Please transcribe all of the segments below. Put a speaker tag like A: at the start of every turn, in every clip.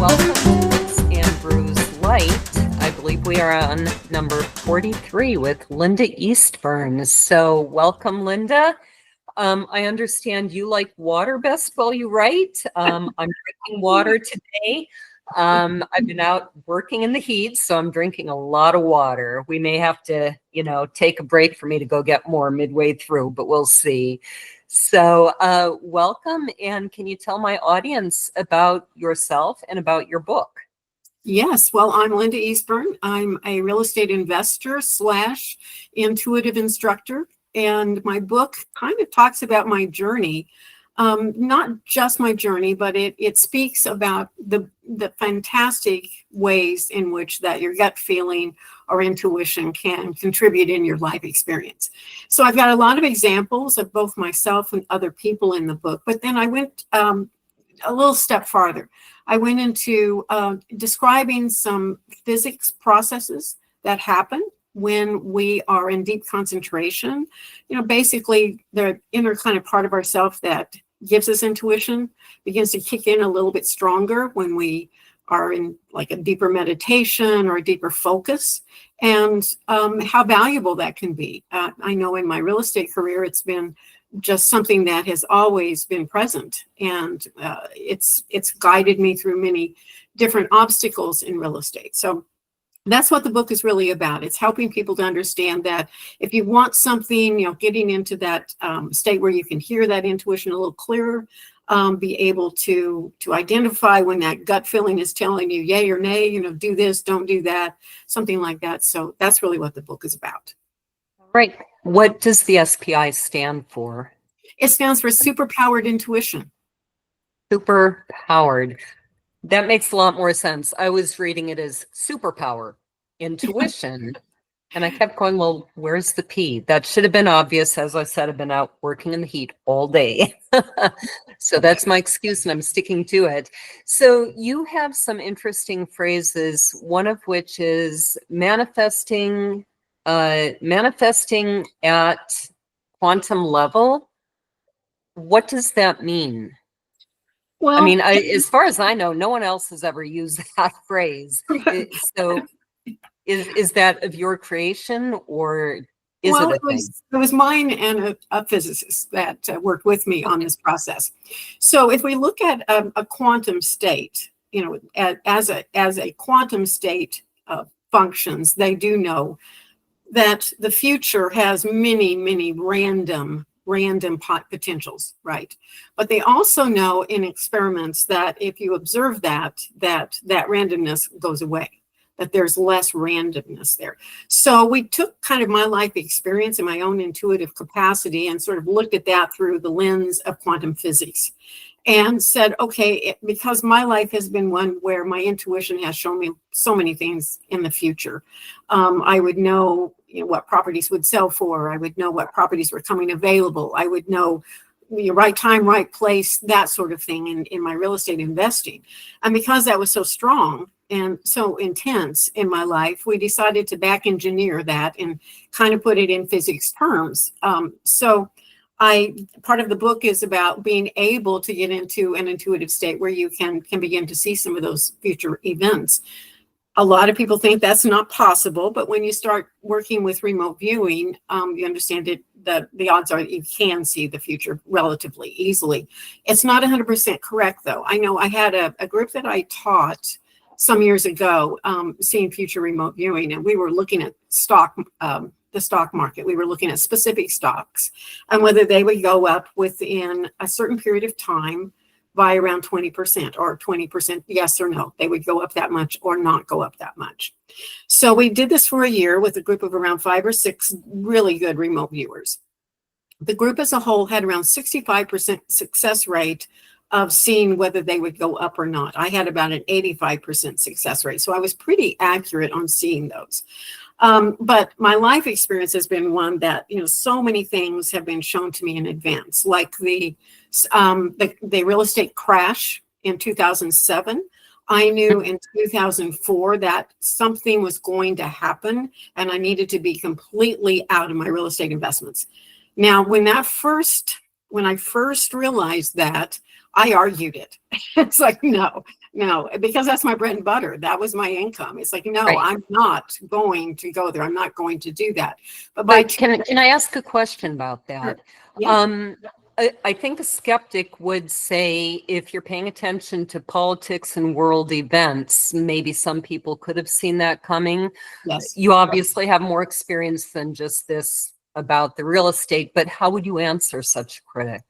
A: Welcome to Bits and Brews Light. I believe we are on number 43 with Linda Eastburn. So welcome, Linda. I understand you like water best while you write. I'm drinking water today. I've been out working in the heat, so I'm drinking a lot of water. We may have to, take a break for me to go get more midway through, but we'll see. So welcome, and can you tell my audience about yourself and about your book?
B: Yes, well, I'm Linda Eastburn. I'm a real estate investor / intuitive instructor, and my book kind of talks about my journey. Not just my journey, but it speaks about the fantastic ways in which that your gut feeling or intuition can contribute in your life experience. So I've got a lot of examples of both myself and other people in the book, but then I went a little step farther. I went into describing some physics processes that happen when we are in deep concentration. Basically the inner kind of part of ourself that gives us intuition begins to kick in a little bit stronger when we are in like a deeper meditation or a deeper focus, and how valuable that can be. I know in my real estate career, it's been just something that has always been present, and it's guided me through many different obstacles in real estate. So that's what the book is really about. It's helping people to understand that if you want something, getting into that state where you can hear that intuition a little clearer, be able to identify when that gut feeling is telling you yay or nay, do this, don't do that, something like that. So that's really what the book is about.
A: Right. What does the S.P.I. stand for?
B: It stands for superpowered intuition.
A: Superpowered. That makes a lot more sense. I was reading it as superpower, intuition. And I kept going, well, where's the P? That should have been obvious. As I said, I've been out working in the heat all day. So that's my excuse, and I'm sticking to it. So you have some interesting phrases, one of which is manifesting at quantum level. What does that mean?
B: Well,
A: I mean, as far as I know, no one else has ever used that phrase. So is that of your creation, or is it a thing?
B: It was mine and a physicist that worked with me on this process. So if we look at a quantum state, as a quantum state functions, they do know that the future has many random potentials, right? But they also know in experiments that if you observe that randomness goes away, that there's less randomness there. So we took kind of my life experience and my own intuitive capacity and sort of looked at that through the lens of quantum physics and said, okay, because my life has been one where my intuition has shown me so many things in the future. I would know what properties would sell for. I would know what properties were coming available. I would know the right time, right place, that sort of thing in my real estate investing. And because that was so strong and so intense in my life, we decided to back engineer that and kind of put it in physics terms. So part of the book is about being able to get into an intuitive state where you can begin to see some of those future events. A lot of people think that's not possible, but when you start working with remote viewing, you understand that the odds are that you can see the future relatively easily. It's not 100% correct, though. I know I had a group that I taught some years ago, seeing future remote viewing, and we were looking at the stock market. We were looking at specific stocks and whether they would go up within a certain period of time by around 20% or 20%, yes or no. They would go up that much or not go up that much. So we did this for a year with a group of around 5 or 6 really good remote viewers. The group as a whole had around 65% success rate of seeing whether they would go up or not. I had about an 85% success rate. So I was pretty accurate on seeing those. But my life experience has been one that, so many things have been shown to me in advance, like the real estate crash in 2007. I knew in 2004 that something was going to happen and I needed to be completely out of my real estate investments. Now, when I first realized that, I argued it. It's like, no, no, because that's my bread and butter. That was my income. It's like, no,
A: Right.
B: I'm not going to go there. I'm not going to do that. But
A: But can I ask a question about that?
B: Yeah.
A: I think a skeptic would say if you're paying attention to politics and world events, maybe some people could have seen that coming.
B: Yes.
A: You obviously have more experience than just this about the real estate, but how would you answer such a critic?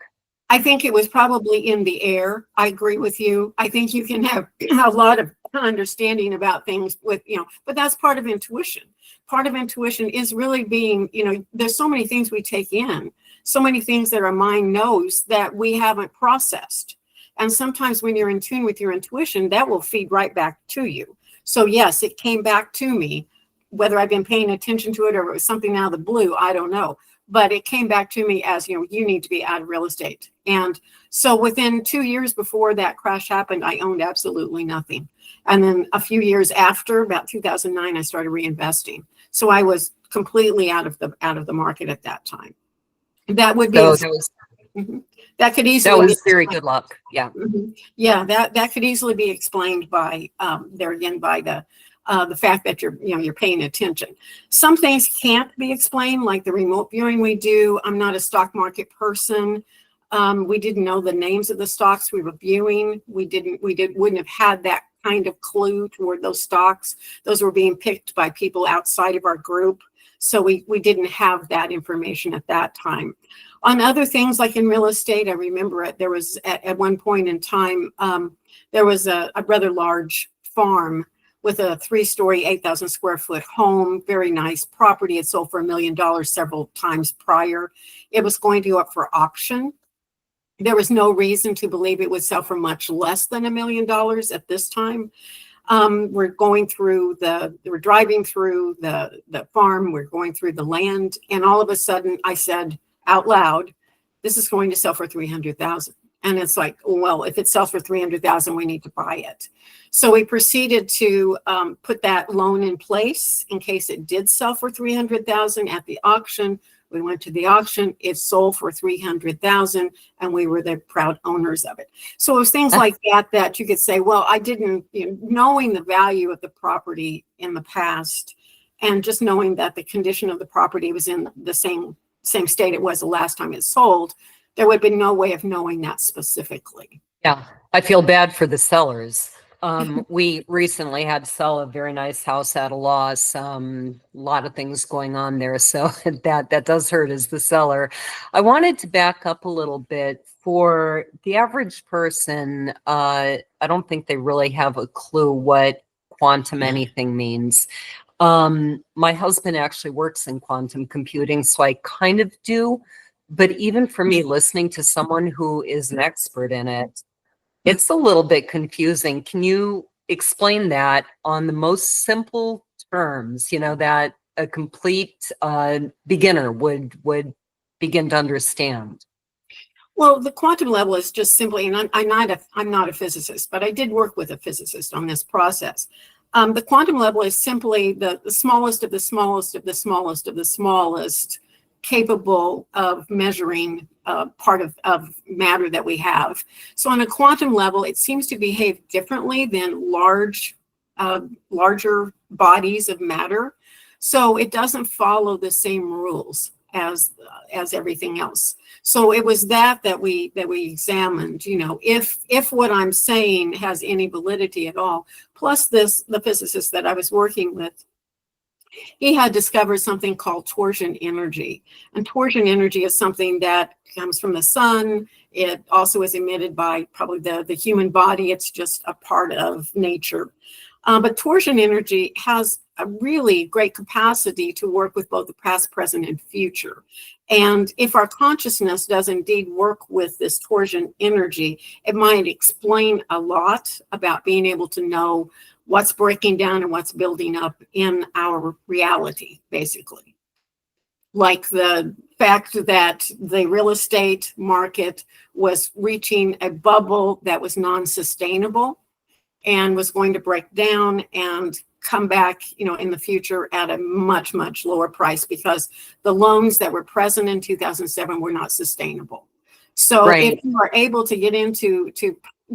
B: I think it was probably in the air. I agree with you. I think you can have a lot of understanding about things with, but that's part of intuition. Part of intuition is really being, there's so many things we take in, so many things that our mind knows that we haven't processed. And sometimes when you're in tune with your intuition, that will feed right back to you. So yes, it came back to me, whether I've been paying attention to it or it was something out of the blue, I don't know. But it came back to me as, you need to be out of real estate. And so within 2 years before that crash happened, I owned absolutely nothing. And then a few years after, about 2009, I started reinvesting. So I was completely out of the market at that time. That would be that could easily
A: that was very good luck. Yeah.
B: Yeah, that could easily be explained by there again by the fact that you're paying attention. Some things can't be explained, like the remote viewing we do. I'm not a stock market person. We didn't know the names of the stocks we were viewing. Wouldn't have had that kind of clue toward those stocks. Those were being picked by people outside of our group. So we didn't have that information at that time. On other things like in real estate, I remember there was at one point in time, there was a rather large farm with a 3-story, 8,000 square foot home, very nice property. It sold for $1 million several times prior. It was going to go up for auction. There was no reason to believe it would sell for much less than $1 million at this time. We're driving through the farm, we're going through the land, and all of a sudden I said out loud, this is going to sell for $300,000. And it's like, well, if it sells for $300,000, we need to buy it. So we proceeded to put that loan in place in case it did sell for $300,000 at the auction. We went to the auction, it sold for $300,000, and we were the proud owners of it. So it was things like that you could say, well, I didn't, knowing the value of the property in the past, and just knowing that the condition of the property was in the same state it was the last time it sold, there would have been no way of knowing that specifically.
A: Yeah, I feel bad for the sellers. We recently had to sell a very nice house at a loss. A lot of things going on there, so that does hurt as the seller. I wanted to back up a little bit. For the average person, I don't think they really have a clue what quantum anything means. My husband actually works in quantum computing, so I kind of do. But even for me, listening to someone who is an expert in it, it's a little bit confusing. Can you explain that on the most simple terms, that a complete beginner would begin to understand?
B: Well, the quantum level is just simply, and I'm not a physicist, but I did work with a physicist on this process. The quantum level is simply the smallest of the smallest of the smallest of the smallest capable of measuring part of matter that we have. So on a quantum level, it seems to behave differently than larger bodies of matter. So it doesn't follow the same rules as everything else. So it was that we examined, if what I'm saying has any validity at all. Plus the physicist that I was working with, he had discovered something called torsion energy. And torsion energy is something that comes from the sun. It also is emitted by probably the human body. It's just a part of nature. But torsion energy has a really great capacity to work with both the past, present, and future. And if our consciousness does indeed work with this torsion energy, it might explain a lot about being able to know what's breaking down and what's building up in our reality, basically. Like the fact that the real estate market was reaching a bubble that was non-sustainable and was going to break down and come back, in the future at a much, much lower price because the loans that were present in 2007 were not sustainable. So if you are able to get into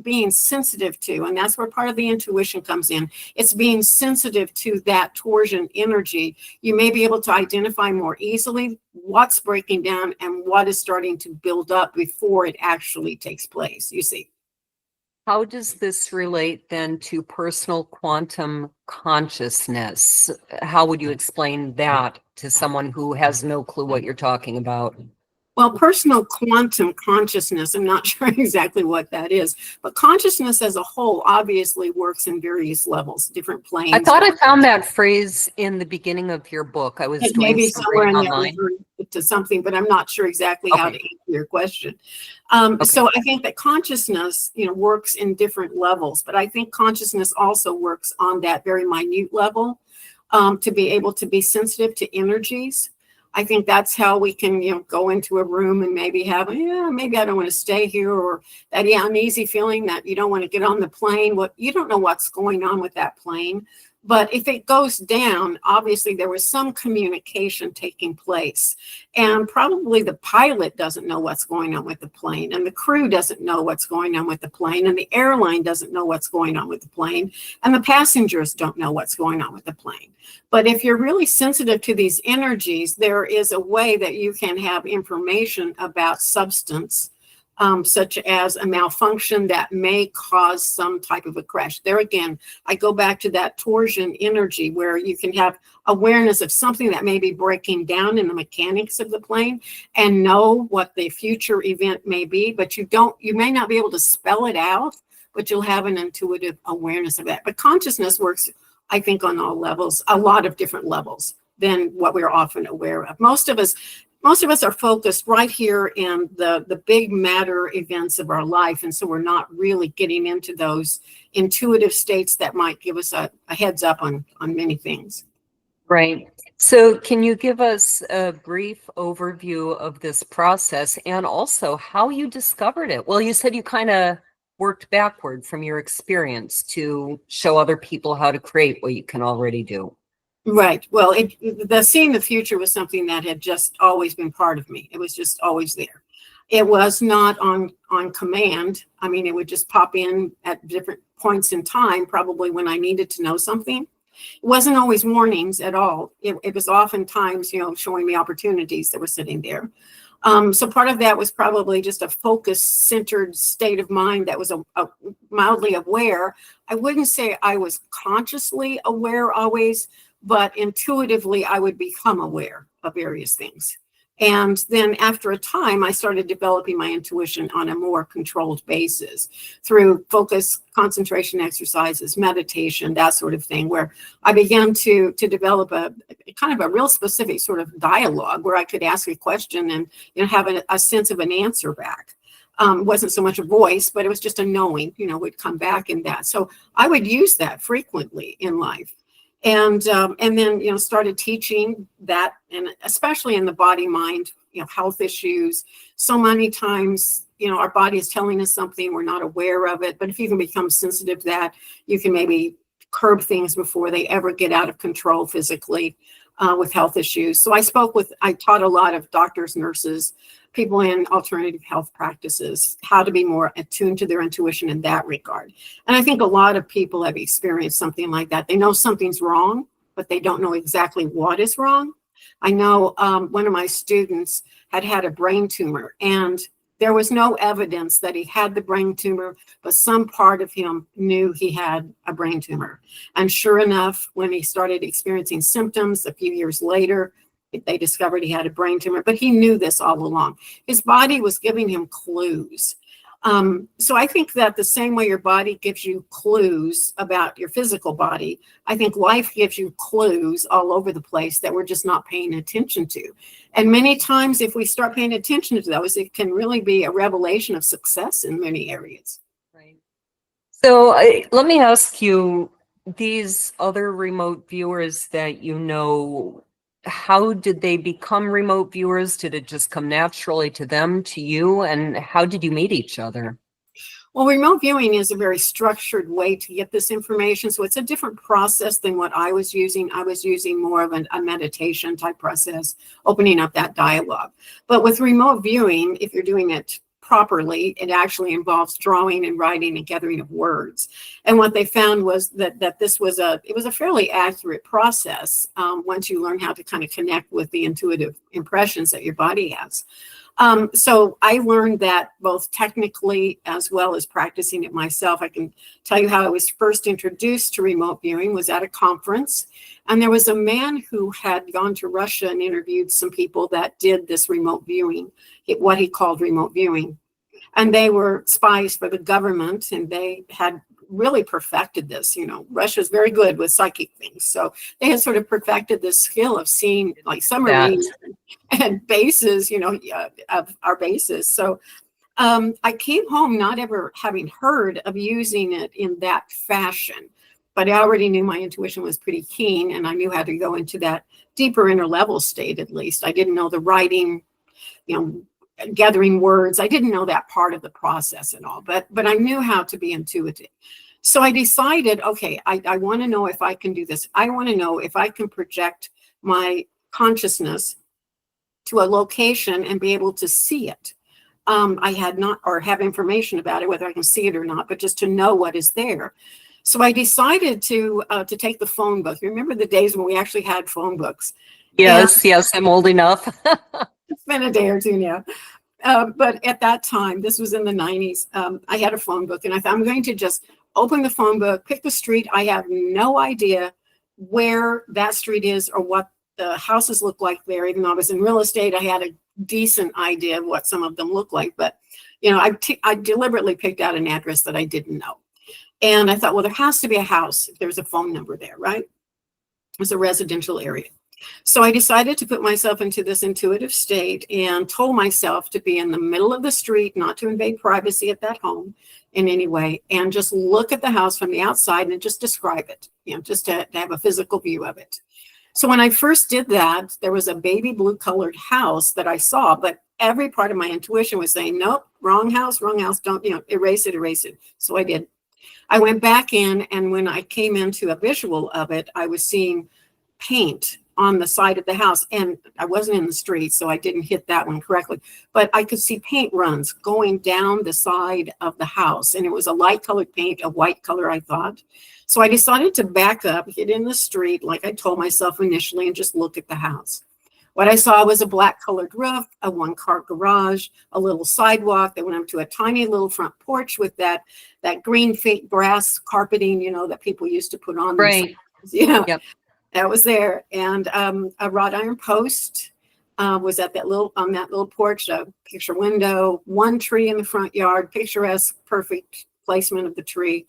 B: being sensitive to, and that's where part of the intuition comes in. It's being sensitive to that torsion energy. You may be able to identify more easily what's breaking down and what is starting to build up before it actually takes place, you see.
A: How does this relate then to personal quantum consciousness? How would you explain that to someone who has no clue what you're talking about?
B: Well, personal quantum consciousness, I'm not sure exactly what that is, but consciousness as a whole obviously works in various levels, different planes.
A: I thought I found that phrase in the beginning of your book. I was
B: It
A: doing
B: may be
A: some
B: somewhere
A: reading
B: in there
A: online.
B: referring to something, but I'm not sure exactly how to
A: Okay.
B: answer your question.
A: Okay.
B: So I think that consciousness, works in different levels, but I think consciousness also works on that very minute level, to be able to be sensitive to energies. I think that's how we can, go into a room and maybe have, maybe I don't want to stay here, or that uneasy feeling that you don't want to get on the plane. You don't know what's going on with that plane. But if it goes down, obviously there was some communication taking place. And probably the pilot doesn't know what's going on with the plane, and the crew doesn't know what's going on with the plane, and the airline doesn't know what's going on with the plane, and the passengers don't know what's going on with the plane. But if you're really sensitive to these energies, there is a way that you can have information about substance, such as a malfunction that may cause some type of a crash. There again, I go back to that torsion energy where you can have awareness of something that may be breaking down in the mechanics of the plane and know what the future event may be, but you may not be able to spell it out, but you'll have an intuitive awareness of that. But consciousness works, I think, on all levels, a lot of different levels than what we're often aware of. Most of us are focused right here in the big matter events of our life. And so we're not really getting into those intuitive states that might give us a heads up on many things.
A: Right. So can you give us a brief overview of this process and also how you discovered it? Well, you said you kind of worked backward from your experience to show other people how to create what you can already do.
B: Right. Well, the seeing the future was something that had just always been part of me. It was just always there. It was not on command. I mean, it would just pop in at different points in time, probably when I needed to know something. It wasn't always warnings at all. It was oftentimes, showing me opportunities that were sitting there. So part of that was probably just a focus-centered state of mind that was a mildly aware. I wouldn't say I was consciously aware always, but intuitively I would become aware of various things. And then after a time, I started developing my intuition on a more controlled basis through focus, concentration exercises, meditation, that sort of thing, where I began to develop a kind of a real specific sort of dialogue where I could ask a question and have a sense of an answer back. Wasn't so much a voice, but it was just a knowing, would come back in that. So I would use that frequently in life. And then, started teaching that, and especially in the body mind, health issues. So many times, our body is telling us something, we're not aware of it. But if you can become sensitive to that, you can maybe curb things before they ever get out of control physically with health issues. So I taught a lot of doctors, nurses, people in alternative health practices, how to be more attuned to their intuition in that regard. And I think a lot of people have experienced something like that. They know something's wrong, but they don't know exactly what is wrong. I know one of my students had a brain tumor, and there was no evidence that he had the brain tumor, but some part of him knew he had a brain tumor. And sure enough, when he started experiencing symptoms a few years later, they discovered he had a brain tumor, but he knew this all along. His body was giving him clues. So I think that the same way your body gives you clues about your physical body, I think life gives you clues all over the place that we're just not paying attention to. And many times, if we start paying attention to those, it can really be a revelation of success in many areas.
A: Right. So let me ask you, these other remote viewers that how did they become remote viewers? Did it just come naturally to them, to you? And how did you meet each other?
B: Well, remote viewing is a very structured way to get this information. So it's a different process than what I was using. I was using more of a meditation type process, opening up that dialogue. But with remote viewing, if you're doing it properly, it actually involves drawing and writing and gathering of words. And what they found was that this was it was a fairly accurate process once you learn how to kind of connect with the intuitive impressions that your body has. So I learned that both technically as well as practicing it myself. I can tell you how I was first introduced to remote viewing was at a conference. And there was a man who had gone to Russia and interviewed some people that did this remote viewing, what he called remote viewing. And they were spies for the government, and they had really perfected this. You know, Russia's very good with psychic things. So they had sort of perfected this skill of seeing like submarines and bases, you know, of our bases. So I came home not ever having heard of using it in that fashion, but I already knew my intuition was pretty keen, and I knew how to go into that deeper inner level state. At least I didn't know the writing, you know, gathering words. I didn't know that part of the process at all, but I knew how to be intuitive. So I decided, okay, I want to know if I can do this. I want to know if I can project my consciousness to a location and be able to see it. I had not, or have information about it, whether I can see it or not, but just to know what is there. So I decided to take the phone book. Remember the days when we actually had phone books?
A: Yes, yes, I'm old enough.
B: It's been a day or two now. But at that time, this was in the 90s, I had a phone book, and I thought I'm going to just open the phone book, pick the street. I have no idea where that street is or what the houses look like there. Even though I was in real estate, I had a decent idea of what some of them look like. But, you know, I deliberately picked out an address that I didn't know. And I thought, well, there has to be a house if there's a phone number there, right? It was a residential area. So I decided to put myself into this intuitive state and told myself to be in the middle of the street, not to invade privacy at that home in any way, and just look at the house from the outside and just describe it, you know, just to have a physical view of it. So when I first did that, there was a baby blue colored house that I saw, but every part of my intuition was saying, nope, wrong house, don't, you know, erase it. So I did. I went back in, and when I came into a visual of it, I was seeing paint on the side of the house, and I wasn't in the street, so I didn't hit that one correctly, but I could see paint runs going down the side of the house, and it was a light colored paint, a white color, I thought. So I decided to back up, get in the street like I told myself initially, and just look at the house. What I saw was a black colored roof, a one-car garage, a little sidewalk that went up to a tiny little front porch with that green fake grass carpeting, you know, that people used to put on.
A: Right.
B: Yeah.
A: Yep.
B: That was there, and a wrought iron post was at that little porch. A picture window, one tree in the front yard, picturesque, perfect placement of the tree,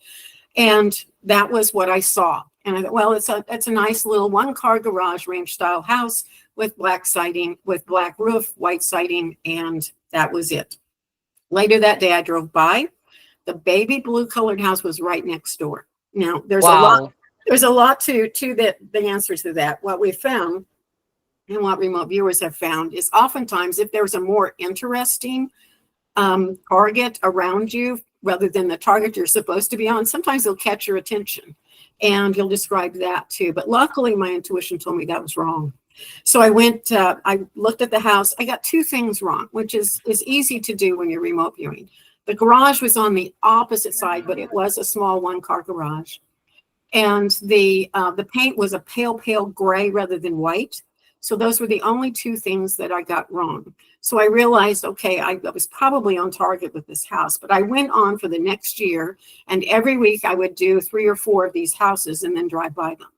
B: and that was what I saw. And I thought, well, it's a nice little one-car garage ranch style house with black siding, with black roof, white siding, and that was it. Later that day, I drove by. The baby blue colored house was right next door. Now there's a lot. There's a lot to the answer to that. What we found, and what remote viewers have found, is oftentimes if there's a more interesting target around you rather than the target you're supposed to be on, sometimes they'll catch your attention, and you'll describe that too. But luckily, my intuition told me that was wrong. So I went, I looked at the house. I got two things wrong, which is easy to do when you're remote viewing. The garage was on the opposite side, but it was a small one-car garage. And the paint was a pale gray rather than white. So those were the only two things that I got wrong. So I realized, okay, I was probably on target with this house. But I went on for the next year, and every week I would do 3 or 4 of these houses and then drive by them.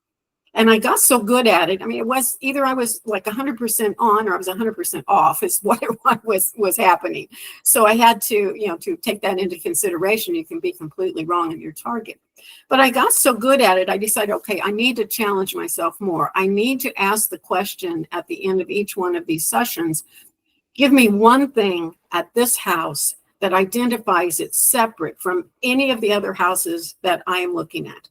B: And I got so good at it. I mean, it was either I was like 100% on or I was 100% off is what was happening. So I had to, you know, to take that into consideration. You can be completely wrong on your target. But I got so good at it, I decided, okay, I need to challenge myself more. I need to ask the question at the end of each one of these sessions, give me one thing at this house that identifies it separate from any of the other houses that I am looking at.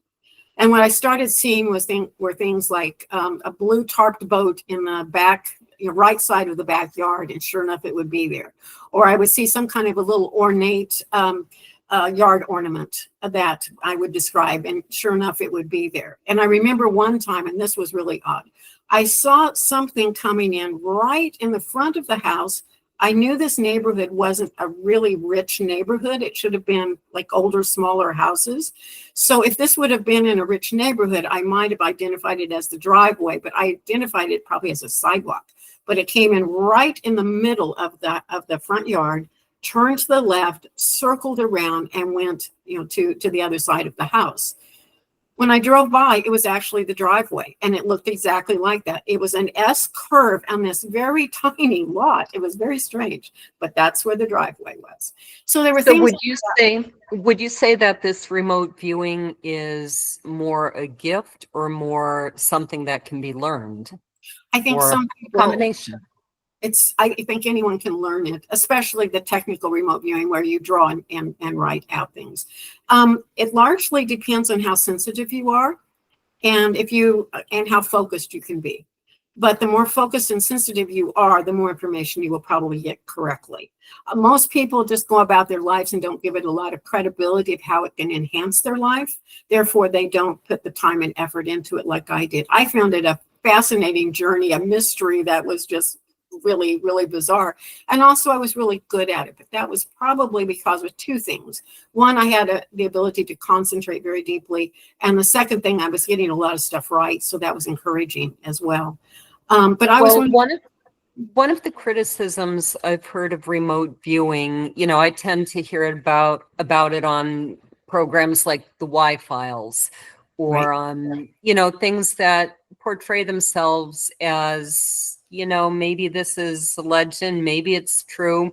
B: And what I started seeing were things like a blue tarped boat in the back, you know, right side of the backyard, and sure enough, it would be there. Or I would see some kind of a little ornate yard ornament that I would describe, and sure enough, it would be there. And I remember one time, and this was really odd, I saw something coming in right in the front of the house. I knew this neighborhood wasn't a really rich neighborhood. It should have been like older, smaller houses. So if this would have been in a rich neighborhood, I might have identified it as the driveway, but I identified it probably as a sidewalk. But it came in right in the middle of the front yard, turned to the left, circled around, and went, to the other side of the house. When I drove by, it was actually the driveway, and it looked exactly like that. It was an S curve on this very tiny lot. It was very strange, but that's where the driveway was. So there were things.
A: Would you say that this remote viewing is more a gift or more something that can be learned?
B: I think
A: or
B: some people,
A: combination.
B: I think anyone can learn it, especially the technical remote viewing where you draw and write out things. It largely depends on how sensitive you are and how focused you can be. But the more focused and sensitive you are, the more information you will probably get correctly. Most people just go about their lives and don't give it a lot of credibility of how it can enhance their life. Therefore, they don't put the time and effort into it like I did. I found it a fascinating journey, a mystery that was just really, really bizarre. And also I was really good at it, but that was probably because of two things. One, I had the ability to concentrate very deeply. And the second thing, I was getting a lot of stuff right. So that was encouraging as well. But I was
A: one of the criticisms I've heard of remote viewing, I tend to hear about it on programs like the Y-Files or
B: Right.
A: on, things that portray themselves as, maybe this is a legend, maybe it's true.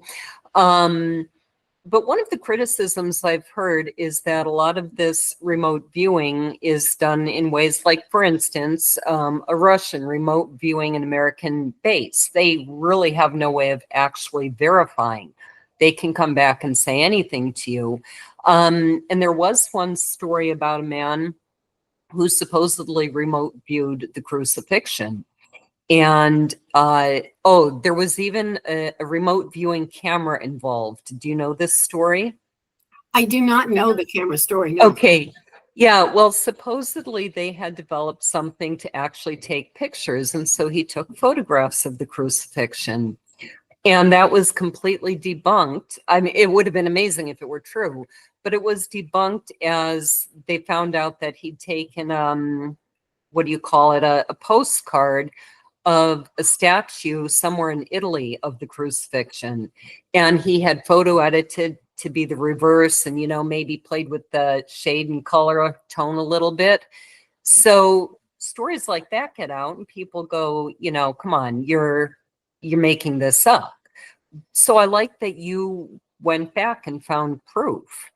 A: But one of the criticisms I've heard is that a lot of this remote viewing is done in ways like, for instance, a Russian remote viewing an American base. They really have no way of actually verifying. They can come back and say anything to you. And there was one story about a man who supposedly remote viewed the crucifixion. And there was even a remote viewing camera involved. Do you know this story?
B: I do not know the camera story. No.
A: Okay. Yeah, well, supposedly they had developed something to actually take pictures. And so he took photographs of the crucifixion. And that was completely debunked. I mean, it would have been amazing if it were true, but it was debunked as they found out that he'd taken, a postcard of a statue somewhere in Italy of the crucifixion. And he had photo edited to be the reverse and, maybe played with the shade and color tone a little bit. So stories like that get out and people go, come on, you're making this up. So I like that you went back and found proof.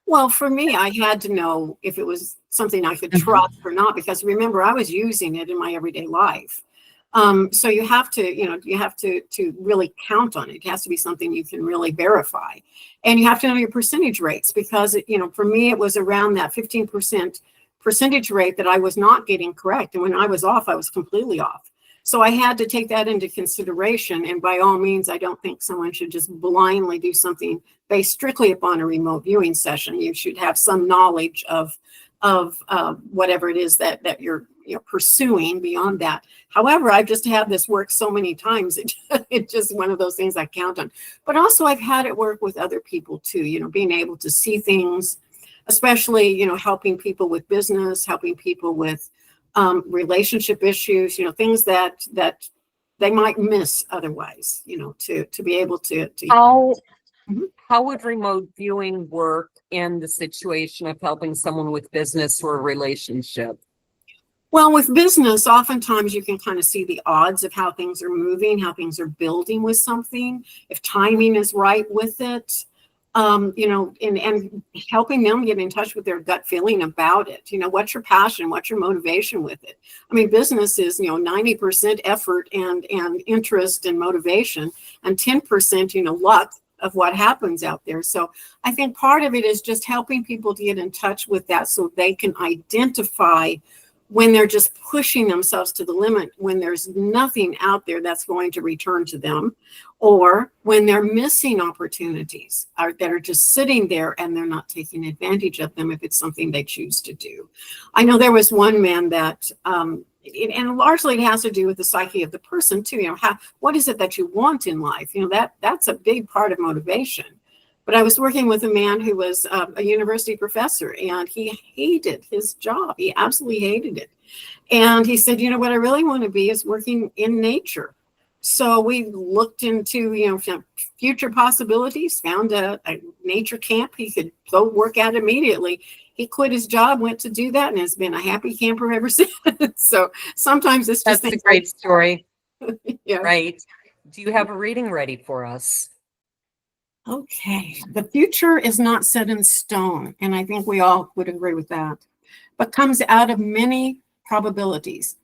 B: Well, for me, I had to know if it was something I could trust or not, because remember, I was using it in my everyday life. So you have to really count on it. It has to be something you can really verify. And you have to know your percentage rates, because, for me, it was around that 15% percentage rate that I was not getting correct. And when I was off, I was completely off. So I had to take that into consideration. And by all means, I don't think someone should just blindly do something based strictly upon a remote viewing session. You should have some knowledge of whatever it is that you're pursuing beyond that. However, I've just had this work so many times. It's just one of those things I count on. But also I've had it work with other people too, being able to see things, especially, helping people with business, helping people with relationship issues, things that they might miss otherwise, to be able to.
A: How would remote viewing work in the situation of helping someone with business or a relationship?
B: Well, with business, oftentimes you can kind of see the odds of how things are moving, how things are building with something, if timing is right with it, and helping them get in touch with their gut feeling about it. What's your passion? What's your motivation with it? I mean, business is, 90% effort and interest and motivation, and 10%, luck of what happens out there. So I think part of it is just helping people to get in touch with that so they can identify when they're just pushing themselves to the limit, when there's nothing out there that's going to return to them, or when they're missing opportunities that are just sitting there and they're not taking advantage of them if it's something they choose to do. I know there was one man that and largely it has to do with the psyche of the person too. What is it that you want in life? That's a big part of motivation. But I was working with a man who was a university professor, and he hated his job. He absolutely hated it. And he said, what I really want to be is working in nature. So we looked into, future possibilities, found a nature camp he could go work at immediately. He quit his job, went to do that, and has been a happy camper ever since. So sometimes it's just
A: That's a great story.
B: Yeah.
A: Right. Do you have a reading ready for us?
B: Okay. The future is not set in stone, and I think we all would agree with that, but comes out of many probabilities.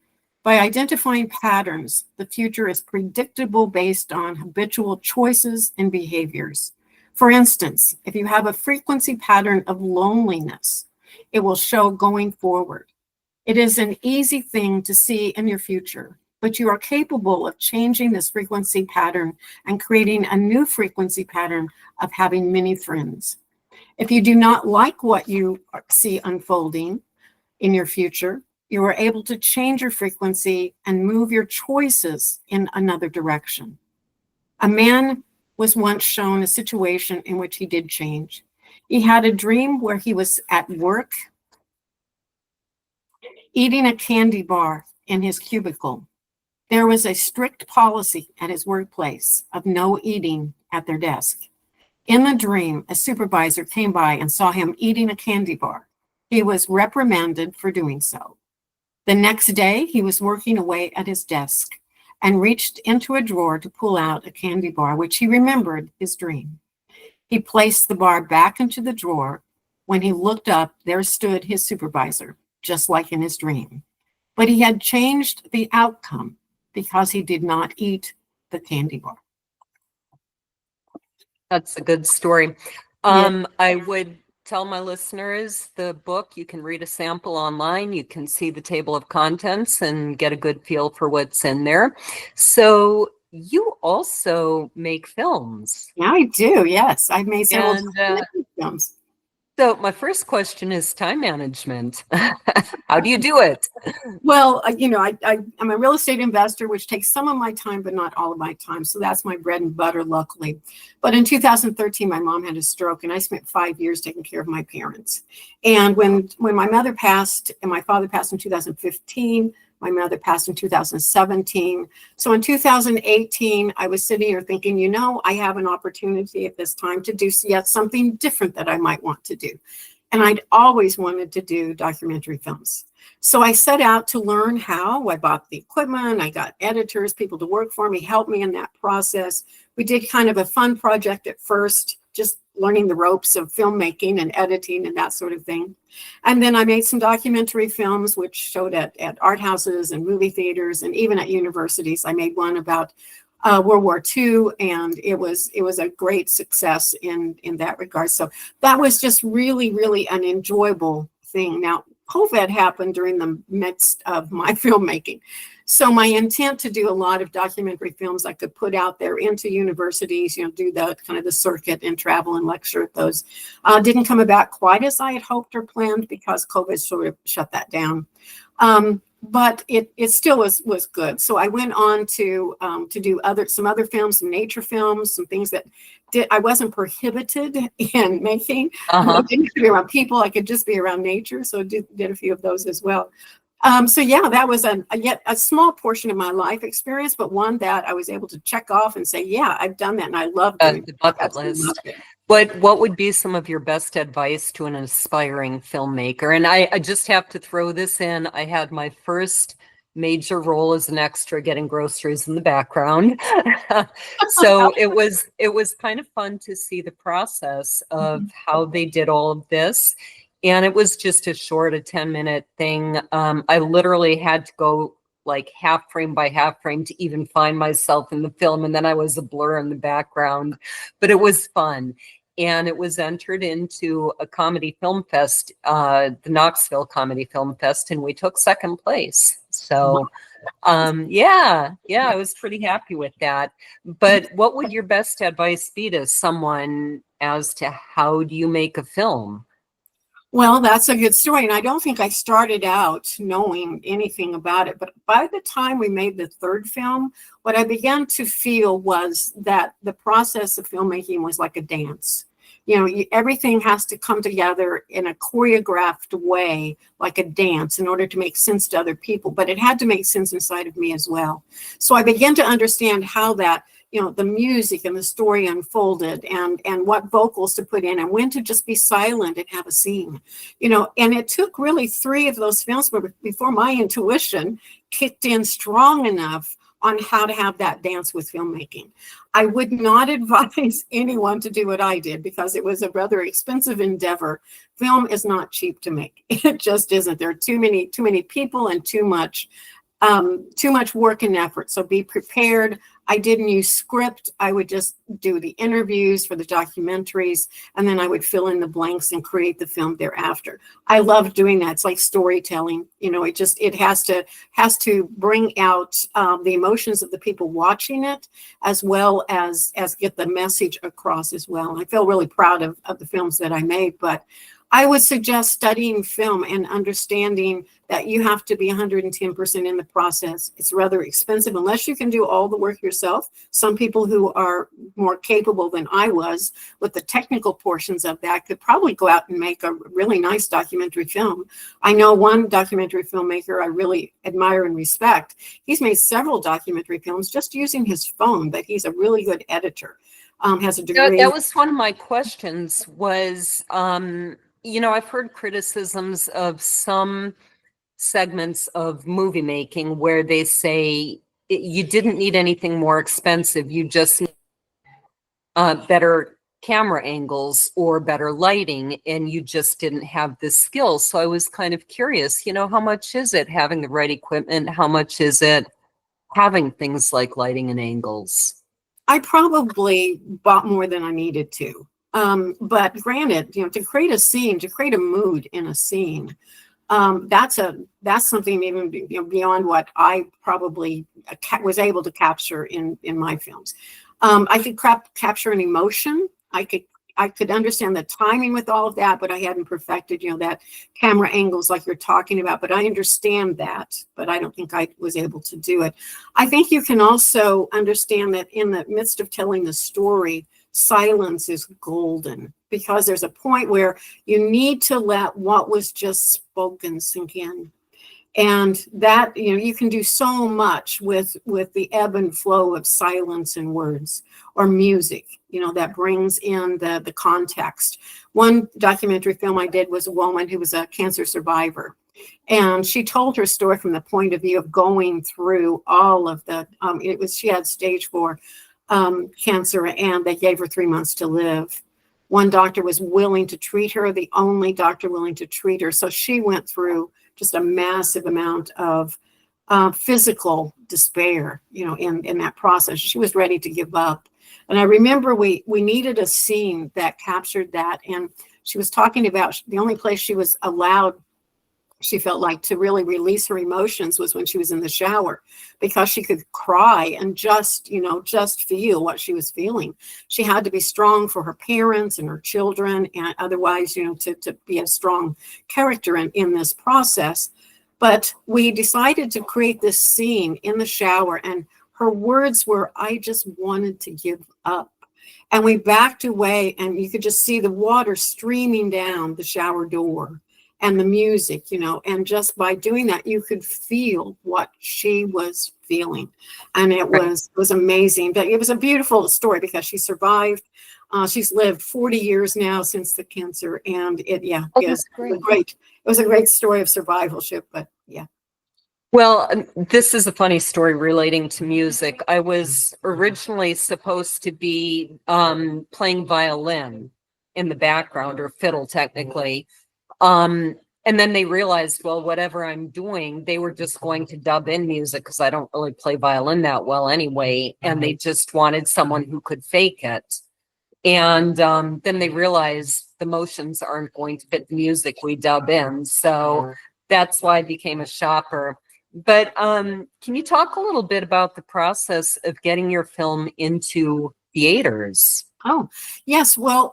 B: By identifying patterns, the future is predictable based on habitual choices and behaviors. For instance, if you have a frequency pattern of loneliness, it will show going forward. It is an easy thing to see in your future, but you are capable of changing this frequency pattern and creating a new frequency pattern of having many friends. If you do not like what you see unfolding in your future, you are able to change your frequency and move your choices in another direction. A man was once shown a situation in which he did change. He had a dream where he was at work eating a candy bar in his cubicle. There was a strict policy at his workplace of no eating at their desk. In the dream, a supervisor came by and saw him eating a candy bar. He was reprimanded for doing so. The next day, he was working away at his desk and reached into a drawer to pull out a candy bar, which he remembered his dream. He placed the bar back into the drawer. When he looked up, there stood his supervisor, just like in his dream. But he had changed the outcome because he did not eat the candy bar.
A: That's a good story.
B: Yeah.
A: I would tell my listeners the book, you can read a sample online, you can see the table of contents and get a good feel for what's in there. So you also make films.
B: Yeah, I do. Yes, I've made several
A: And
B: films.
A: so my first question is time management. How do you do it?
B: Well, I'm a real estate investor, which takes some of my time, but not all of my time. So that's my bread and butter, luckily. But in 2013, my mom had a stroke, and I spent 5 years taking care of my parents. And when my mother passed and my father passed in 2015, my mother passed in 2017. So in 2018, I was sitting here thinking, I have an opportunity at this time to do yet something different that I might want to do. And I'd always wanted to do documentary films. So I set out to learn how. I bought the equipment, I got editors, people to work for me, help me in that process. We did kind of a fun project at first, just learning the ropes of filmmaking and editing and that sort of thing. And then I made some documentary films, which showed at art houses and movie theaters and even at universities. I made one about World War II, and it was a great success in that regard. So that was just really, really an enjoyable thing. Now, COVID happened during the midst of my filmmaking. So my intent to do a lot of documentary films I could put out there into universities, do the kind of the circuit and travel and lecture at those, didn't come about quite as I had hoped or planned because COVID sort of shut that down. But it still was good. So I went on to do some other films, some nature films, some things that I wasn't prohibited in making. I didn't have to be around people. I could just be around nature. So did a few of those as well. So yeah, that was yet a small portion of my life experience, but one that I was able to check off and say, yeah, I've done that, and I love doing
A: the bucket list. What would be some of your best advice to an aspiring filmmaker? And I just have to throw this in. I had my first major role as an extra getting groceries in the background. So it was kind of fun to see the process of how they did all of this. And it was just a 10-minute thing. I literally had to go like half frame by half frame to even find myself in the film. And then I was a blur in the background, but it was fun. And it was entered into a comedy film fest, the Knoxville Comedy Film Fest, and we took second place. So yeah, I was pretty happy with that. But what would your best advice be to someone as to how do you make a film?
B: Well, that's a good story. And I don't think I started out knowing anything about it. But by the time we made the third film, what I began to feel was that the process of filmmaking was like a dance. You know, everything has to come together in a choreographed way, like a dance, in order to make sense to other people. But it had to make sense inside of me as well. So I began to understand how that, you know, the music and the story unfolded, and what vocals to put in and when to just be silent and have a scene, you know. And it took really 3 of those films before my intuition kicked in strong enough on how to have that dance with filmmaking. I would not advise anyone to do what I did, because it was a rather expensive endeavor. Film is not cheap to make. It just isn't. There are too many people and too much work and effort. So be prepared. I didn't use script. I would just do the interviews for the documentaries, and then I would fill in the blanks and create the film thereafter. I love doing that. It's like storytelling. You know, it has to bring out the emotions of the people watching it, as well as get the message across as well. And I feel really proud of the films that I made, but I would suggest studying film and understanding that you have to be 110% in the process. It's rather expensive unless you can do all the work yourself. Some people who are more capable than I was with the technical portions of that could probably go out and make a really nice documentary film. I know one documentary filmmaker I really admire and respect. He's made several documentary films just using his phone, but he's a really good editor. Has a degree.
A: That was one of my questions was, you know, I've heard criticisms of some segments of movie making where they say you didn't need anything more expensive. You just need better camera angles or better lighting, and you just didn't have the skills. So I was kind of curious, you know, how much is it having the right equipment? How much is it having things like lighting and angles?
B: I probably bought more than I needed to. But granted, you know, to create a scene, to create a mood in a scene, that's something even, you know, beyond what I probably was able to capture in my films. I could capture an emotion. I could understand the timing with all of that, but I hadn't perfected, you know, that camera angles like you're talking about. But I understand that, but I don't think I was able to do it. I think you can also understand that in the midst of telling the story, silence is golden, because there's a point where you need to let what was just spoken sink in. And that, you know, you can do so much with the ebb and flow of silence and words or music, you know, that brings in the context. One documentary film I did was a woman who was a cancer survivor. And she told her story from the point of view of going through all of the, she had stage 4 cancer, and they gave her 3 months to live. One doctor was willing to treat her, the only doctor willing to treat her. So she went through just a massive amount of physical despair, you know, in that process. She was ready to give up. And I remember we needed a scene that captured that. And she was talking about the only place she was allowed, she felt like, to really release her emotions was when she was in the shower, because she could cry and just, you know, just feel what she was feeling. She had to be strong for her parents and her children, and otherwise, you know, to be a strong character in this process. But we decided to create this scene in the shower, and her words were, "I just wanted to give up." And we backed away, and you could just see the water streaming down the shower door and the music, you know, and just by doing that, you could feel what she was feeling. And it was amazing. But it was a beautiful story because she survived. She's lived 40 years now since the cancer. And it was great. It was a great story of survivalship, but yeah.
A: Well, this is a funny story relating to music. I was originally supposed to be playing violin in the background, or fiddle technically. And then they realized, well, whatever I'm doing, they were just going to dub in music because I don't really play violin that well anyway. And they just wanted someone who could fake it. And then they realized the motions aren't going to fit the music we dub in. So that's why I became a shopper. But can you talk a little bit about the process of getting your film into theaters.
B: Oh, yes. Well,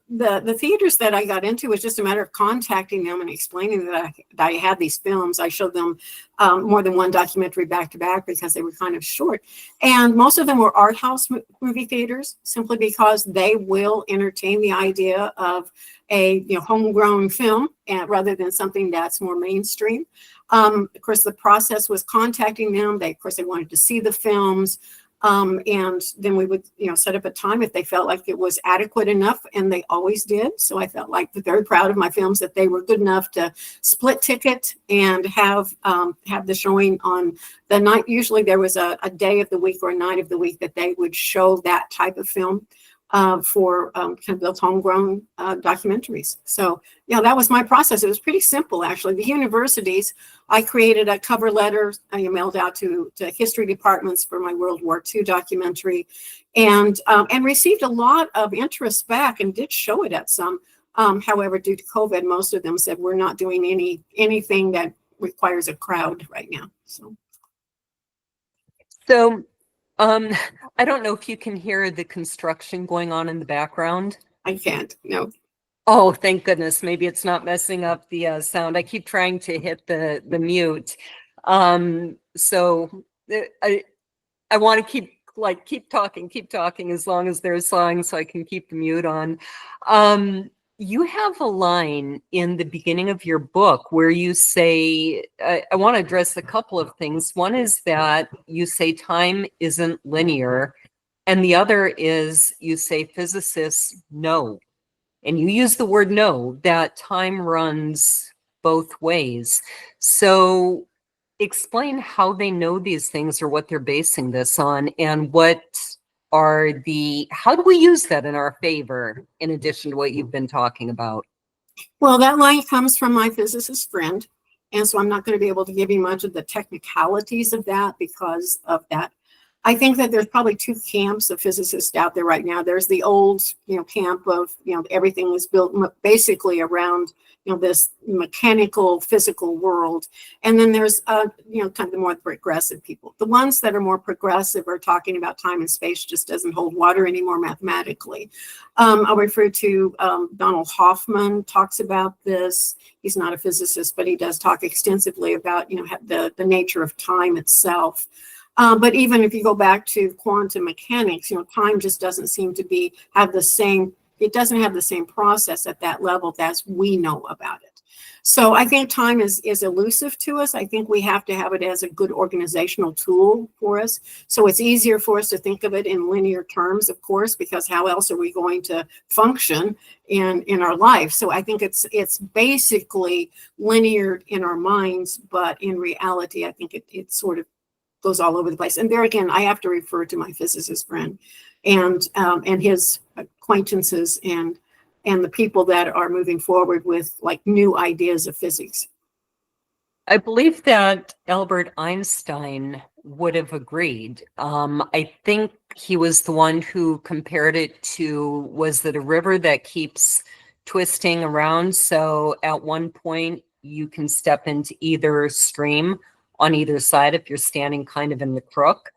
B: the theaters that I got into was just a matter of contacting them and explaining that I had these films. I showed them more than one documentary back to back because they were kind of short. And most of them were art house movie theaters, simply because they will entertain the idea of a homegrown film rather than something that's more mainstream. Of course, the process was contacting them. Of course, they wanted to see the films. And then we would, set up a time if they felt like it was adequate enough, and they always did. So I felt like very proud of my films that they were good enough to split ticket and have the showing on the night. Usually there was a day of the week or a night of the week that they would show that type of film for kind of those homegrown documentaries. So yeah, that was my process. It was pretty simple, actually. The universities, I created a cover letter I mailed out to history departments for my World War II documentary, and received a lot of interest back and did show it at some. However, due to COVID, most of them said we're not doing anything that requires a crowd right now.
A: So I don't know if you can hear the construction going on in the background.
B: I can't, no.
A: Oh, thank goodness. Maybe it's not messing up the sound. I keep trying to hit the mute. So I want to keep talking as long as there's song, so I can keep the mute on. You have a line in the beginning of your book where you say, I want to address a couple of things. One is that you say time isn't linear, and the other is you say physicists know, and you use the word know, that time runs both ways. So explain how they know these things or what they're basing this on, and how do we use that in our favor, in addition to what you've been talking about?
B: Well, that line comes from my physicist friend, and so I'm not going to be able to give you much of the technicalities of that because of that. I think that there's probably two camps of physicists out there right now. There's the old, camp of, everything is built basically around, this mechanical, physical world. And then there's, kind of the more progressive people. The ones that are more progressive are talking about time and space just doesn't hold water anymore mathematically. I'll refer to Donald Hoffman talks about this. He's not a physicist, but he does talk extensively about, the nature of time itself. But even if you go back to quantum mechanics, time just doesn't seem to have the same process at that level as we know about it. So I think time is elusive to us. I think we have to have it as a good organizational tool for us. So it's easier for us to think of it in linear terms, of course, because how else are we going to function in our life? So I think it's basically linear in our minds, but in reality, I think it sort of goes all over the place. And there again, I have to refer to my physicist friend and his acquaintances and the people that are moving forward with like new ideas of physics.
A: I believe that Albert Einstein would have agreed. I think he was the one who compared it to, was it a river that keeps twisting around? So at one point you can step into either stream on either side if you're standing kind of in the crook,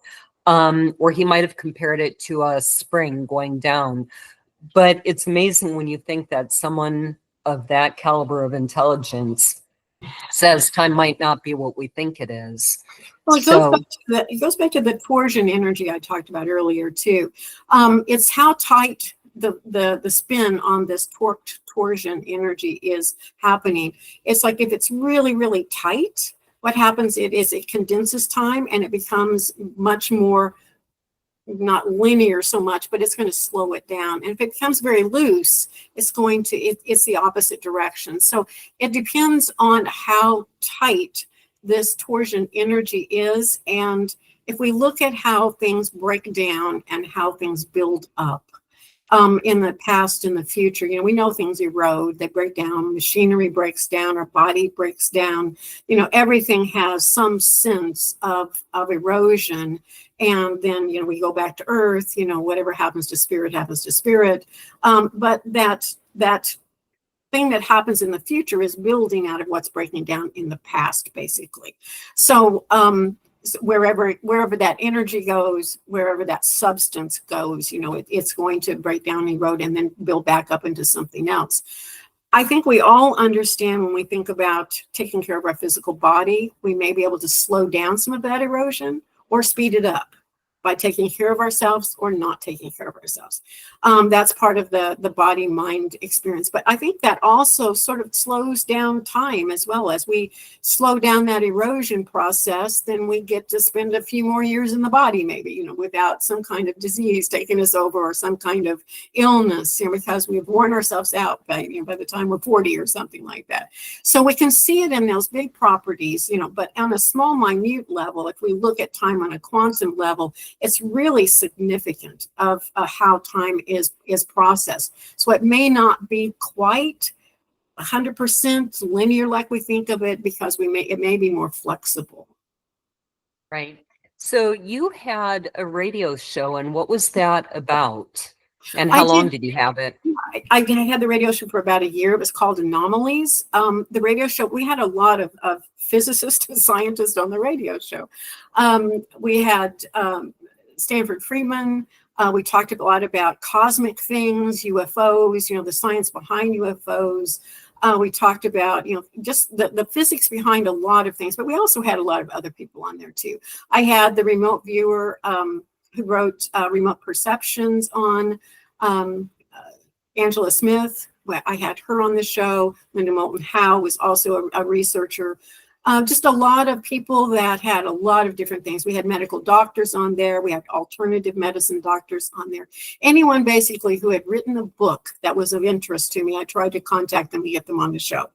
A: or he might have compared it to a spring going down. But it's amazing when you think that someone of that caliber of intelligence says time might not be what we think it is.
B: Well, it goes back to the torsion energy I talked about earlier too. It's how tight the spin on this torsion energy is happening. It's like if it's really, really tight, what happens is it condenses time and it becomes much more, not linear so much, but it's going to slow it down. And if it becomes very loose, it's the opposite direction. So it depends on how tight this torsion energy is. And if we look at how things break down and how things build up, in the past, in the future, we know things erode, they break down, machinery breaks down, our body breaks down, everything has some sense of erosion. And then, we go back to earth, whatever happens to spirit happens to spirit. But that thing that happens in the future is building out of what's breaking down in the past, basically. So wherever that energy goes, wherever that substance goes, it's going to break down and erode and then build back up into something else. I think we all understand when we think about taking care of our physical body, we may be able to slow down some of that erosion or speed it up by taking care of ourselves or not taking care of ourselves. That's part of the body-mind experience. But I think that also sort of slows down time as well. As we slow down that erosion process, then we get to spend a few more years in the body, maybe, without some kind of disease taking us over or some kind of illness, because we've worn ourselves out by the time we're 40 or something like that. So we can see it in those big properties, but on a small, minute level, if we look at time on a quantum level, it's really significant of how time is processed. So it may not be quite 100% linear like we think of it, because it may be more flexible.
A: Right. So you had a radio show, and what was that about? And how long did you have it?
B: I had the radio show for about a year. It was called Anomalies. The radio show, we had a lot of physicists and scientists on the radio show. We had Stanford Freeman. We talked a lot about cosmic things, UFOs, the science behind UFOs. We talked about, just the physics behind a lot of things, but we also had a lot of other people on there too. I had the remote viewer who wrote Remote Perceptions on, Angela Smith. I had her on the show. Linda Moulton Howe was also a researcher. Just a lot of people that had a lot of different things. We had medical doctors on there. We had alternative medicine doctors on there. Anyone basically who had written a book that was of interest to me, I tried to contact them to get them on the show.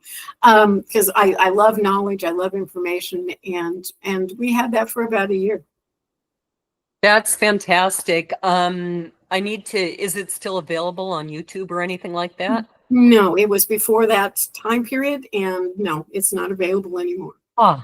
B: Because I love knowledge, I love information, and we had that for about a year.
A: That's fantastic. Is it still available on YouTube or anything like that?
B: No, it was before that time period, and no, it's not available anymore.
A: Oh,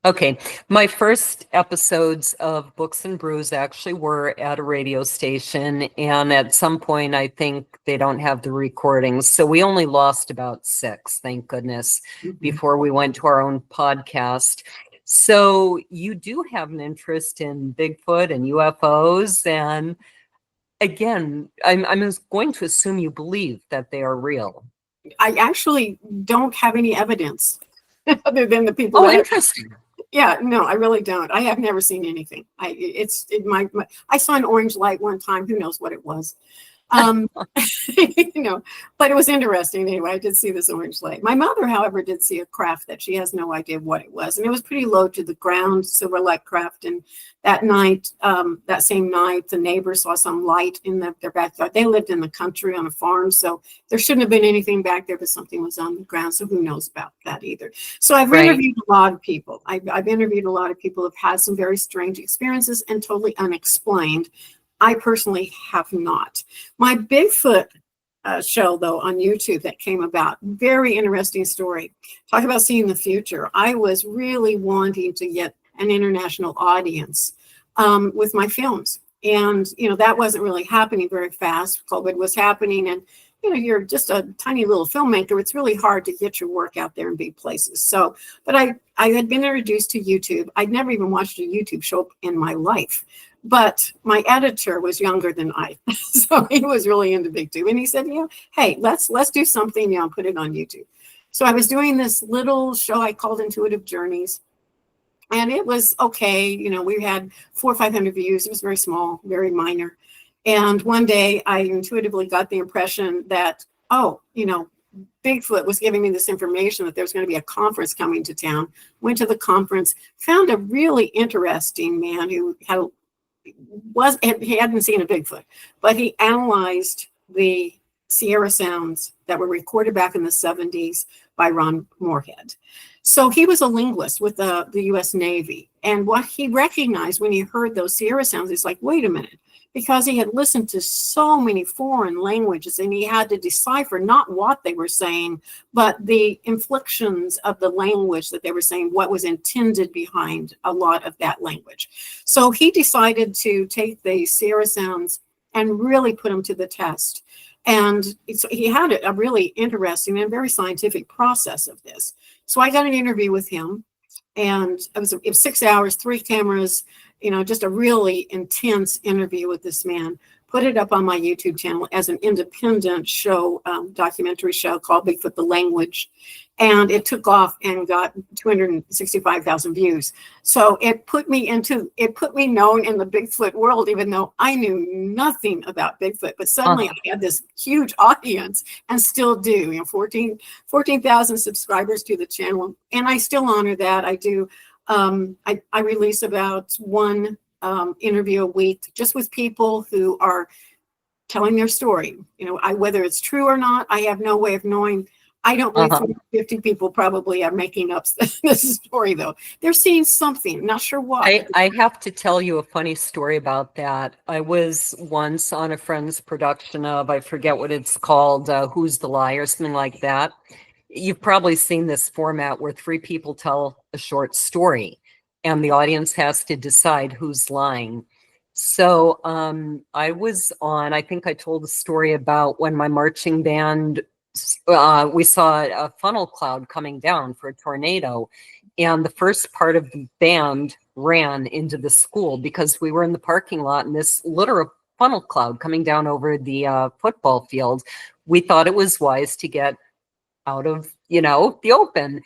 A: okay. My first episodes of Books and Brews actually were at a radio station, and at some point, I think they don't have the recordings. So we only lost about 6, thank goodness, before we went to our own podcast. So you do have an interest in Bigfoot and UFOs, and again, I'm going to assume you believe that they are real.
B: I actually don't have any evidence other than the people.
A: Oh, interesting.
B: Yeah, no, I really don't. I have never seen anything. I saw an orange light one time. Who knows what it was? But it was interesting anyway. I did see this orange light. My mother, however, did see a craft that she has no idea what it was, and it was pretty low to the ground, silver light craft. And that night, that same night, the neighbors saw some light in their backyard. They lived in the country on a farm, so there shouldn't have been anything back there, but something was on the ground. So who knows about that either? So I've interviewed a lot of people. I've interviewed a lot of people who've had some very strange experiences and totally unexplained. I personally have not. My Bigfoot show, though, on YouTube that came about, very interesting story. Talk about seeing the future. I was really wanting to get an international audience with my films. And, that wasn't really happening very fast. COVID was happening. And, you're just a tiny little filmmaker. It's really hard to get your work out there in big places. So, but I had been introduced to YouTube. I'd never even watched a YouTube show in my life. But my editor was younger than I, so he was really into BigTube, and he said, hey, let's do something, put it on YouTube. So I was doing this little show I called Intuitive Journeys, and it was okay. We had 400 or 500 views. It was very small, very minor. And one day I intuitively got the impression that, Bigfoot was giving me this information that there was going to be a conference coming to town. Went to the conference, found a really interesting man who he hadn't seen a Bigfoot, but he analyzed the Sierra sounds that were recorded back in the 70s by Ron Moorhead. So he was a linguist with the U.S. Navy. And what he recognized when he heard those Sierra sounds is like, wait a minute, because he had listened to so many foreign languages and he had to decipher not what they were saying, but the inflections of the language that they were saying, what was intended behind a lot of that language. So he decided to take the Sierra sounds and really put them to the test. And he had a really interesting and very scientific process of this. So I got an interview with him. And it was 6 hours, 3 cameras, just a really intense interview with this man. Put it up on my YouTube channel as an independent show, documentary show called Bigfoot the Language. And it took off and got 265,000 views. So it put me known in the Bigfoot world, even though I knew nothing about Bigfoot. But suddenly I had this huge audience, and still do, 14,000 subscribers to the channel. And I still honor that. I do. I release about one interview a week, just with people who are telling their story. Whether it's true or not, I have no way of knowing. I don't believe 50 people probably are making up this story, though. They're seeing something, not sure what.
A: I have to tell you a funny story about that. I was once on a friend's production of, I forget what it's called, Who's the Lie or something like that. You've probably seen this format where 3 people tell a short story and the audience has to decide who's lying. So I was on, I think I told a story about when my marching band, we saw a funnel cloud coming down for a tornado, and the first part of the band ran into the school because we were in the parking lot and this literal funnel cloud coming down over the football field. We thought it was wise to get out of, the open.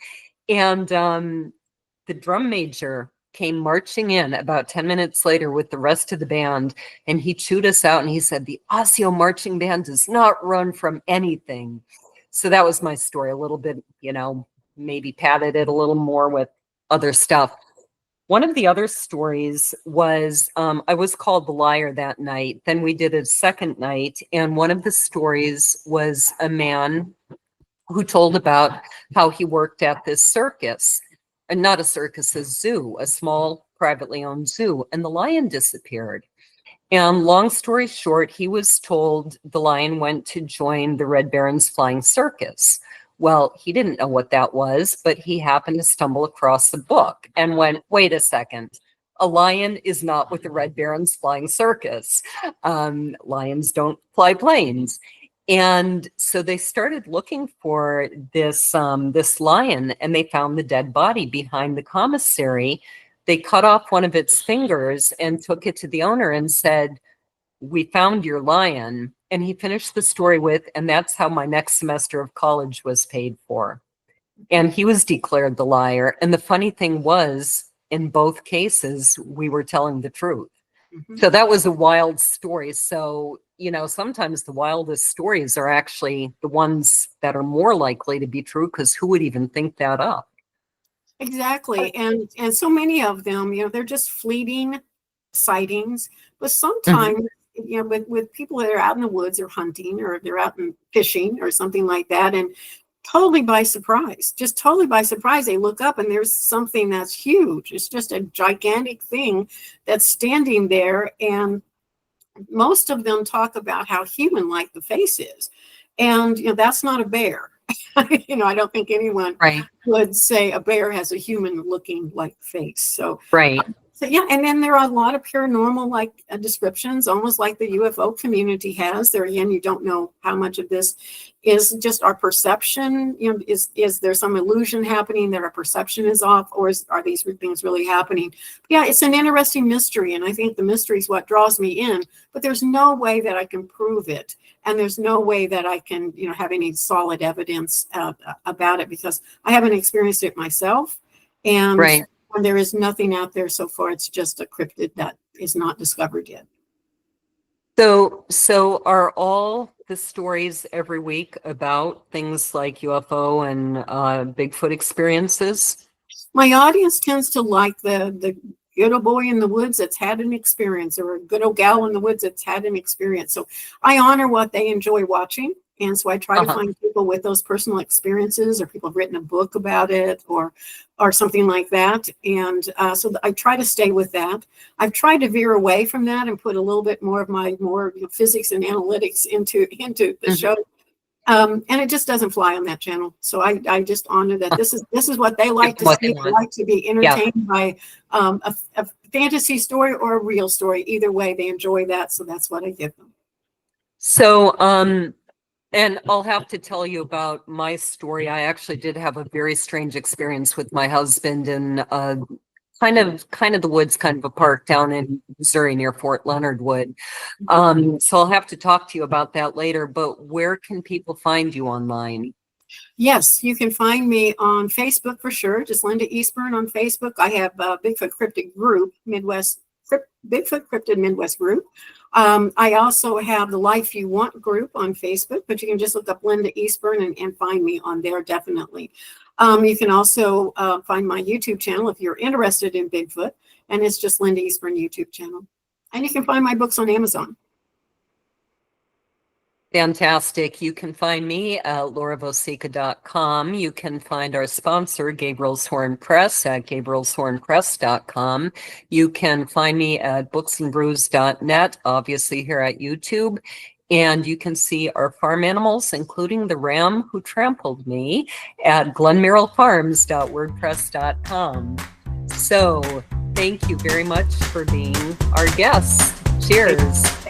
A: And the drum major came marching in about 10 minutes later with the rest of the band, and he chewed us out and he said, the Osseo marching band does not run from anything. So that was my story, a little bit, maybe padded it a little more with other stuff. One of the other stories was I was called the liar that night. Then we did a second night, and one of the stories was a man who told about how he worked at this circus, and not a circus, a zoo, a small privately owned zoo, and the lion disappeared. And long story short, he was told the lion went to join the Red Baron's Flying Circus. Well, he didn't know what that was, but he happened to stumble across the book and went, wait a second, a lion is not with the Red Baron's Flying Circus. Lions don't fly planes. And so they started looking for this lion, and they found the dead body behind the commissary. They cut off one of its fingers and took it to the owner and said, we found your lion. And he finished the story with, and that's how my next semester of college was paid for. And he was declared the liar. And the funny thing was, in both cases, we were telling the truth. Mm-hmm. So that was a wild story. So, sometimes the wildest stories are actually the ones that are more likely to be true, because who would even think that up?
B: Exactly. And so many of them, they're just fleeting sightings. But sometimes, with people that are out in the woods or hunting, or they're out and fishing or something like that, and totally by surprise, they look up and there's something that's huge. It's just a gigantic thing that's standing there. And most of them talk about how human-like the face is. And, that's not a bear. I don't think anyone would say a bear has a human-looking like face. So, So yeah, and then there are a lot of paranormal descriptions, almost like the UFO community has. There again, you don't know how much of this is just our perception. Is there some illusion happening that our perception is off, or are these things really happening? Yeah, it's an interesting mystery, and I think the mystery is what draws me in. But there's no way that I can prove it, and there's no way that I can, have any solid evidence about it, because I haven't experienced it myself, and. When there is nothing out there so far, it's just a cryptid that is not discovered yet.
A: So are all the stories every week about things like UFO and Bigfoot experiences?
B: My audience tends to like the good old boy in the woods that's had an experience, or a good old gal in the woods that's had an experience. So I honor what they enjoy watching. And so I try to find people with those personal experiences, or people have written a book about it, or something like that. And so I try to stay with that. I've tried to veer away from that and put a little bit more of my physics and analytics into the show. And it just doesn't fly on that channel. So I just honor that this is what they like to see. They like to be entertained by a fantasy story or a real story. Either way, they enjoy that. So that's what I give them.
A: So And I'll have to tell you about my story. I actually did have a very strange experience with my husband in kind of the woods, kind of a park down in Missouri near Fort Leonard Wood. So I'll have to talk to you about that later, but where can people find you online?
B: Yes, you can find me on Facebook for sure. Just Linda Eastburn on Facebook. I have a Bigfoot Cryptid group, Bigfoot Cryptid Midwest group. I also have the Life You Want group on Facebook, but you can just look up Linda Eastburn and find me on there definitely. You can also find my YouTube channel if you're interested in Bigfoot, and it's just Linda Eastburn YouTube channel. And you can find my books on Amazon.
A: Fantastic. You can find me at lauravosica.com. You can find our sponsor, Gabriel's Horn Press, at gabrielshornpress.com. You can find me at booksandbrews.net, obviously here at YouTube. And you can see our farm animals, including the ram who trampled me, at glenmerrillfarms.wordpress.com. So thank you very much for being our guest. Cheers.